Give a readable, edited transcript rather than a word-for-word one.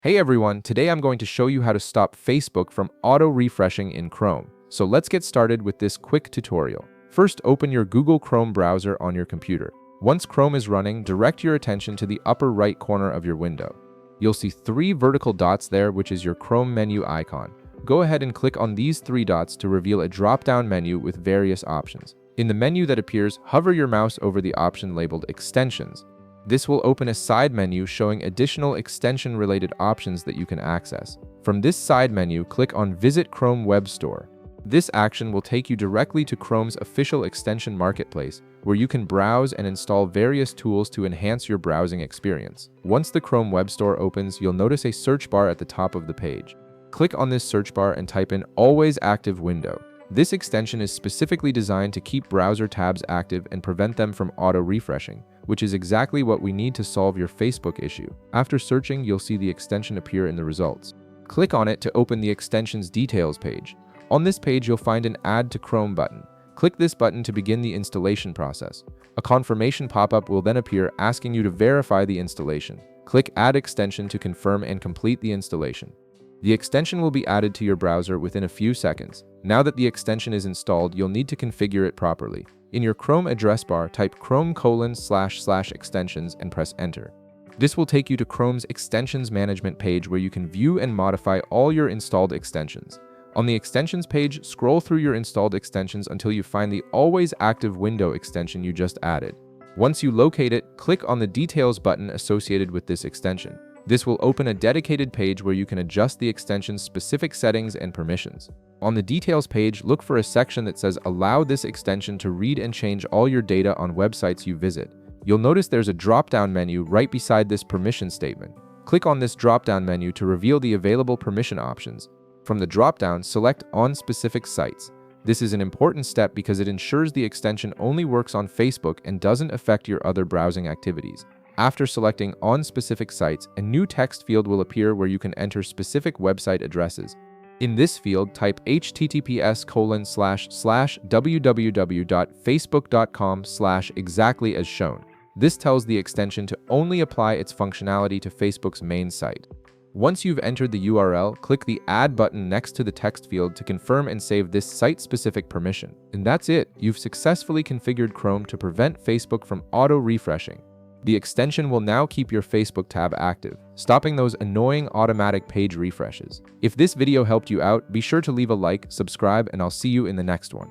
Hey everyone, today I'm going to show you how to stop Facebook from auto-refreshing in Chrome. So let's get started with this quick tutorial. First, open your Google Chrome browser on your computer. Once Chrome is running, direct your attention to the upper right corner of your window. You'll see 3 vertical dots there, which is your Chrome menu icon. Go ahead and click on these 3 dots to reveal a drop-down menu with various options. In the menu that appears, hover your mouse over the option labeled Extensions. This will open a side menu showing additional extension-related options that you can access. From this side menu, click on Visit Chrome Web Store. This action will take you directly to Chrome's official extension marketplace, where you can browse and install various tools to enhance your browsing experience. Once the Chrome Web Store opens, you'll notice a search bar at the top of the page. Click on this search bar and type in Always Active Window. This extension is specifically designed to keep browser tabs active and prevent them from auto-refreshing, which is exactly what we need to solve your Facebook issue. After searching, you'll see the extension appear in the results. Click on it to open the extension's details page. On this page, you'll find an Add to Chrome button. Click this button to begin the installation process. A confirmation pop-up will then appear asking you to verify the installation. Click Add Extension to confirm and complete the installation. The extension will be added to your browser within a few seconds. Now that the extension is installed, you'll need to configure it properly. In your Chrome address bar, type chrome://extensions and press Enter. This will take you to Chrome's Extensions Management page where you can view and modify all your installed extensions. On the Extensions page, scroll through your installed extensions until you find the Always Active Window extension you just added. Once you locate it, click on the Details button associated with this extension. This will open a dedicated page where you can adjust the extension's specific settings and permissions. On the Details page, look for a section that says Allow this extension to read and change all your data on websites you visit. You'll notice there's a drop-down menu right beside this permission statement. Click on this drop-down menu to reveal the available permission options. From the drop-down, select On Specific Sites. This is an important step because it ensures the extension only works on Facebook and doesn't affect your other browsing activities. After selecting On Specific Sites, a new text field will appear where you can enter specific website addresses. In this field, type https://www.facebook.com/exactly as shown. This tells the extension to only apply its functionality to Facebook's main site. Once you've entered the URL, click the Add button next to the text field to confirm and save this site-specific permission. And that's it, you've successfully configured Chrome to prevent Facebook from auto-refreshing. The extension will now keep your Facebook tab active, stopping those annoying automatic page refreshes. If this video helped you out, be sure to leave a like, subscribe, and I'll see you in the next one.